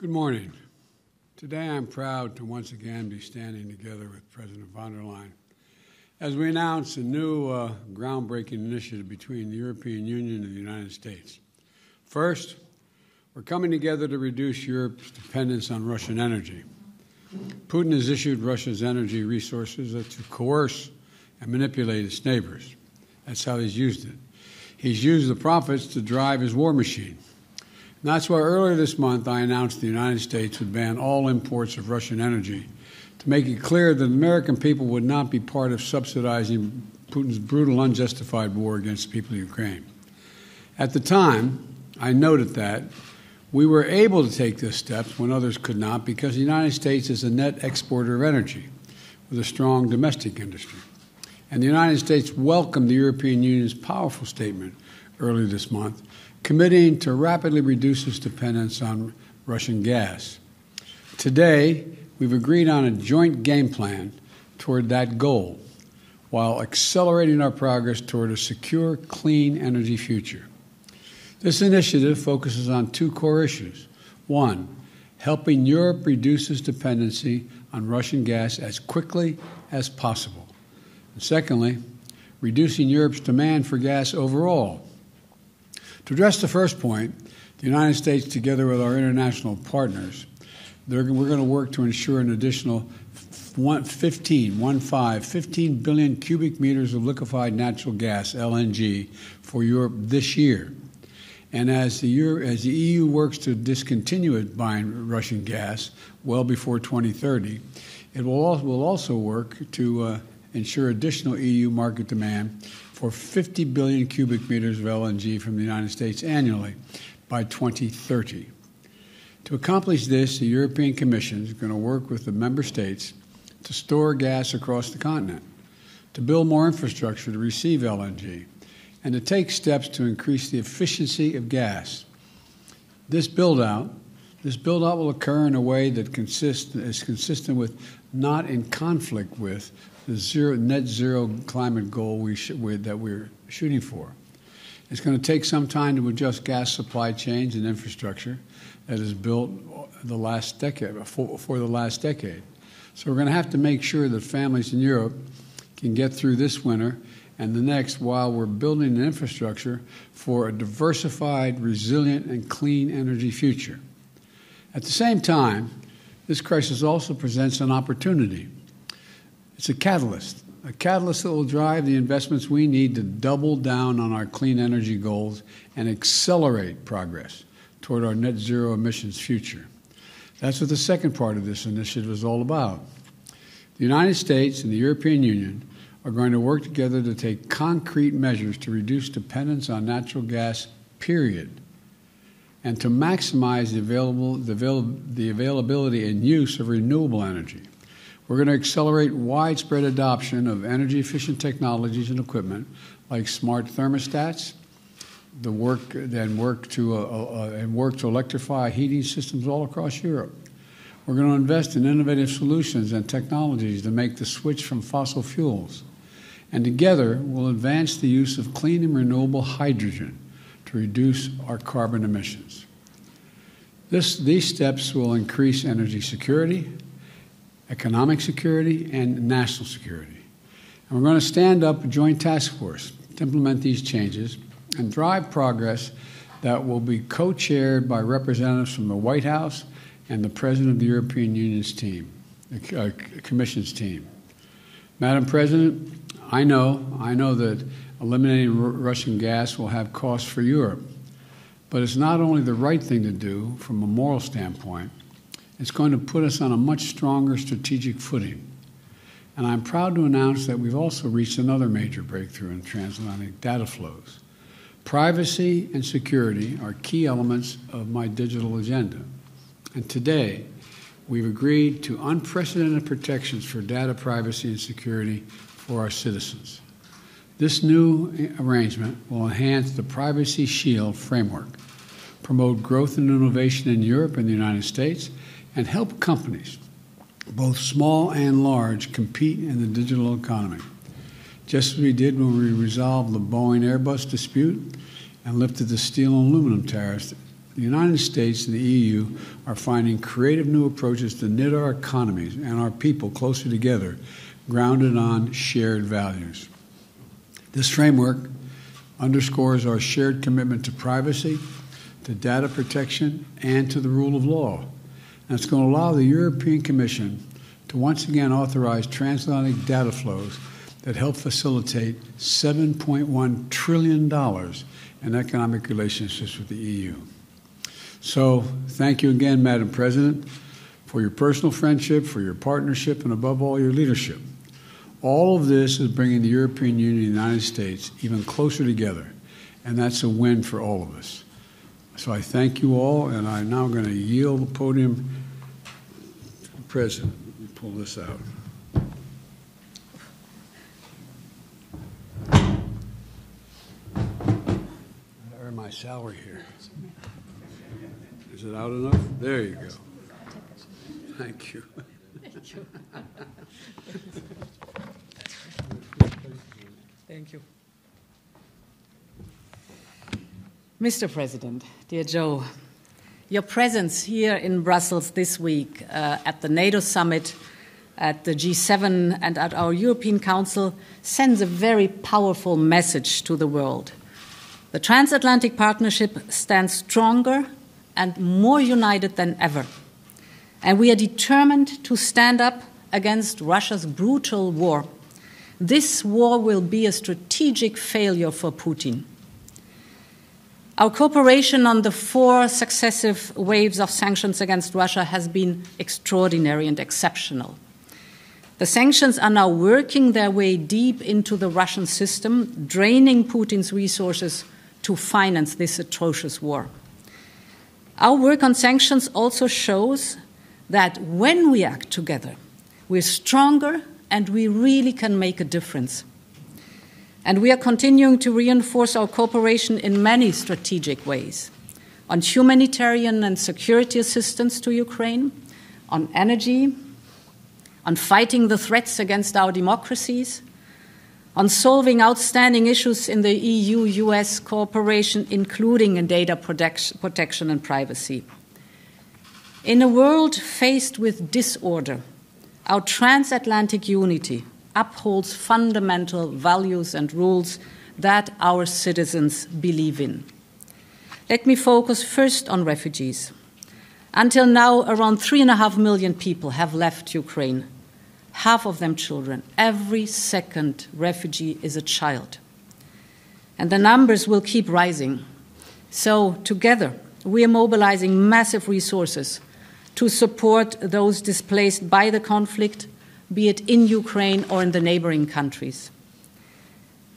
Good morning. Today I'm proud to once again be standing together with President von der Leyen as we announce a new groundbreaking initiative between the European Union and the United States. First, we're coming together to reduce Europe's dependence on Russian energy. Putin has issued Russia's energy resources to coerce and manipulate its neighbors. That's how he's used it. He's used the profits to drive his war machine. And that's why earlier this month I announced the United States would ban all imports of Russian energy to make it clear that the American people would not be part of subsidizing Putin's brutal, unjustified war against the people of Ukraine. At the time, I noted that we were able to take this step when others could not because the United States is a net exporter of energy with a strong domestic industry. And the United States welcomed the European Union's powerful statement earlier this month, committing to rapidly reduce its dependence on Russian gas. Today, we've agreed on a joint game plan toward that goal, while accelerating our progress toward a secure, clean energy future. This initiative focuses on two core issues. One, helping Europe reduce its dependency on Russian gas as quickly as possible. And secondly, reducing Europe's demand for gas overall. To address the first point, the United States, together with our international partners, we're going to work to ensure an additional 15 billion cubic meters of liquefied natural gas, LNG, for Europe this year. And as the EU works to discontinue it buying Russian gas well before 2030, it will also work to ensure additional EU market demand for 50 billion cubic meters of LNG from the United States annually by 2030. To accomplish this, the European Commission is going to work with the member states to store gas across the continent, to build more infrastructure to receive LNG, and to take steps to increase the efficiency of gas. This build-out will occur in a way that is consistent with, not in conflict with, the net zero climate goal that we're shooting for. It's going to take some time to adjust gas supply chains and infrastructure that is built for the last decade. So we're going to have to make sure that families in Europe can get through this winter and the next while we're building an infrastructure for a diversified, resilient, and clean energy future. At the same time, this crisis also presents an opportunity. It's a catalyst that will drive the investments we need to double down on our clean energy goals and accelerate progress toward our net zero emissions future. That's what the second part of this initiative is all about. The United States and the European Union are going to work together to take concrete measures to reduce dependence on natural gas, period, and to maximize the availability and use of renewable energy. We're going to accelerate widespread adoption of energy-efficient technologies and equipment like smart thermostats, work to electrify heating systems all across Europe. We're going to invest in innovative solutions and technologies to make the switch from fossil fuels. And together, we'll advance the use of clean and renewable hydrogen to reduce our carbon emissions. These steps will increase energy security, economic security, and national security. And we're going to stand up a joint task force to implement these changes and drive progress that will be co-chaired by representatives from the White House and the President of the European Union's team, the Commission's team. Madam President, I know that eliminating Russian gas will have costs for Europe, but it's not only the right thing to do from a moral standpoint, it's going to put us on a much stronger strategic footing. And I'm proud to announce that we've also reached another major breakthrough in transatlantic data flows. Privacy and security are key elements of my digital agenda. And today, we've agreed to unprecedented protections for data privacy and security for our citizens. This new arrangement will enhance the Privacy Shield framework, promote growth and innovation in Europe and the United States, and help companies, both small and large, compete in the digital economy, just as we did when we resolved the Boeing-Airbus dispute and lifted the steel and aluminum tariffs The United States and the EU are finding creative new approaches to knit our economies and our people closer together, grounded on shared values. This framework underscores our shared commitment to privacy, to data protection, and to the rule of law. And it's going to allow the European Commission to once again authorize transatlantic data flows that help facilitate $7.1 trillion in economic relationships with the EU. So thank you again, Madam President, for your personal friendship, for your partnership, and above all, your leadership. All of this is bringing the European Union and the United States even closer together, and that's a win for all of us. So I thank you all, and I'm now going to yield the podium to the President. Let me pull this out. I earn my salary here. Is it out enough? There you go. Thank you. Thank you. Thank you. Mr. President, dear Joe, your presence here in Brussels this week at the NATO summit, at the G7 and at our European Council sends a very powerful message to the world. The transatlantic partnership stands stronger and more united than ever. And we are determined to stand up against Russia's brutal war. This war will be a strategic failure for Putin. Our cooperation on the 4 successive waves of sanctions against Russia has been extraordinary and exceptional. The sanctions are now working their way deep into the Russian system, draining Putin's resources to finance this atrocious war. Our work on sanctions also shows that when we act together, we're stronger and we really can make a difference. And we are continuing to reinforce our cooperation in many strategic ways, on humanitarian and security assistance to Ukraine, on energy, on fighting the threats against our democracies, on solving outstanding issues in the EU-US cooperation, including in data protection and privacy. In a world faced with disorder, our transatlantic unity upholds fundamental values and rules that our citizens believe in. Let me focus first on refugees. Until now, around 3.5 million people have left Ukraine, half of them children. Every second refugee is a child. And the numbers will keep rising. So together, we are mobilizing massive resources to support those displaced by the conflict, be it in Ukraine or in the neighboring countries.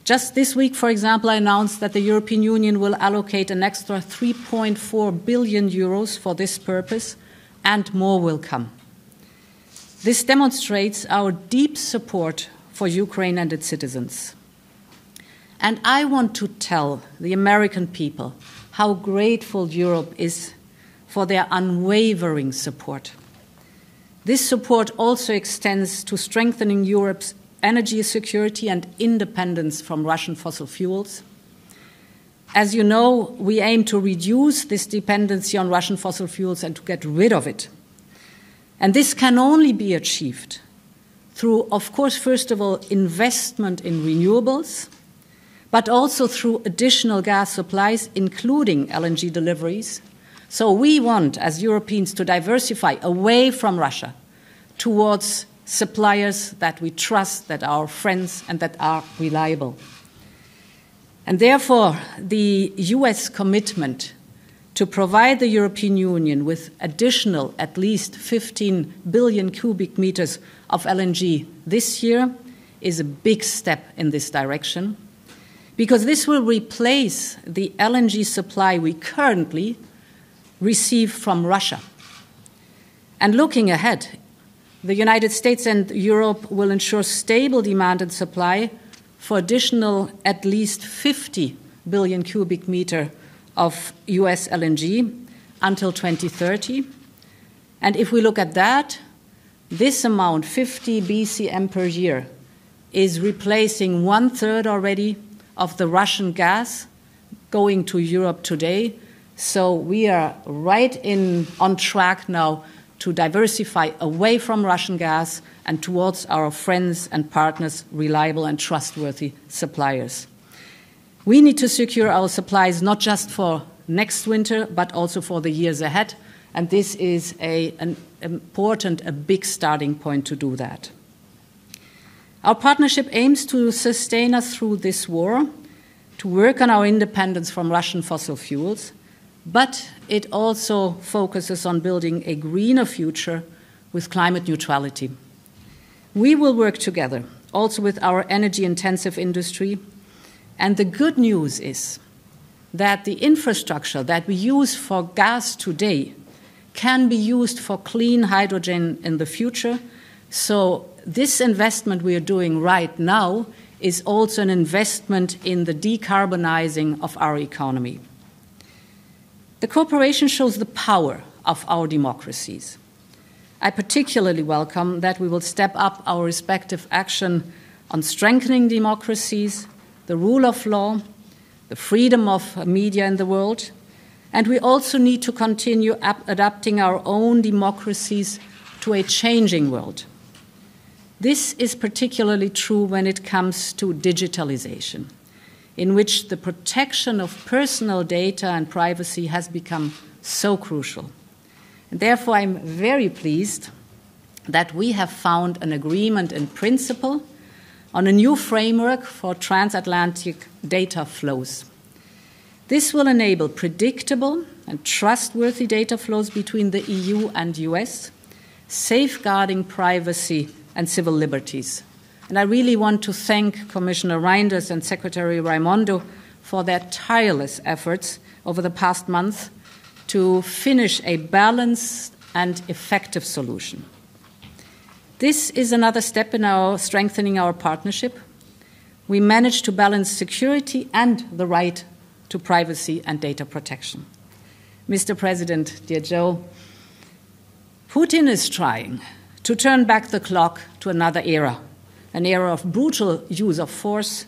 Just this week, for example, I announced that the European Union will allocate an extra 3.4 billion euros for this purpose, and more will come. This demonstrates our deep support for Ukraine and its citizens. And I want to tell the American people how grateful Europe is for their unwavering support. This support also extends to strengthening Europe's energy security and independence from Russian fossil fuels. As you know, we aim to reduce this dependency on Russian fossil fuels and to get rid of it. And this can only be achieved through, of course, first of all, investment in renewables, but also through additional gas supplies, including LNG deliveries. So we want, as Europeans, to diversify away from Russia towards suppliers that we trust, that are friends, and that are reliable. And therefore, the US commitment to provide the European Union with additional at least 15 billion cubic meters of LNG this year is a big step in this direction, because this will replace the LNG supply we currently receive from Russia. And looking ahead, the United States and Europe will ensure stable demand and supply for additional at least 50 billion cubic meter of US LNG until 2030. And if we look at that, this amount, 50 BCM per year, is replacing 1/3 already of the Russian gas going to Europe today. So we are on track now to diversify away from Russian gas and towards our friends and partners, reliable and trustworthy suppliers. We need to secure our supplies not just for next winter, but also for the years ahead. And this is an important, a big starting point to do that. Our partnership aims to sustain us through this war, to work on our independence from Russian fossil fuels, but it also focuses on building a greener future with climate neutrality. We will work together, also with our energy-intensive industry, and the good news is that the infrastructure that we use for gas today can be used for clean hydrogen in the future. So this investment we are doing right now is also an investment in the decarbonizing of our economy. The cooperation shows the power of our democracies. I particularly welcome that we will step up our respective action on strengthening democracies, the rule of law, the freedom of media in the world, and we also need to continue adapting our own democracies to a changing world. This is particularly true when it comes to digitalization, in which the protection of personal data and privacy has become so crucial. And therefore, I'm very pleased that we have found an agreement in principle on a new framework for transatlantic data flows. This will enable predictable and trustworthy data flows between the EU and US, safeguarding privacy and civil liberties. And I really want to thank Commissioner Reinders and Secretary Raimondo for their tireless efforts over the past month to finish a balanced and effective solution. This is another step in our strengthening our partnership. We managed to balance security and the right to privacy and data protection. Mr. President, dear Joe, Putin is trying to turn back the clock to another era, an era of brutal use of force,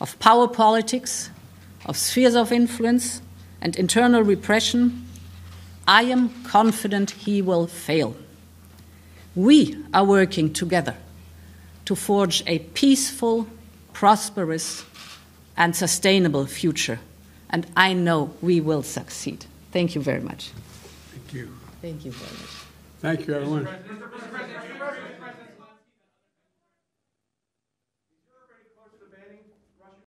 of power politics, of spheres of influence, and internal repression. I am confident he will fail. We are working together to forge a peaceful, prosperous, and sustainable future. And I know we will succeed. Thank you very much. Thank you. Thank you very much. Thank you, everyone. Mr. President.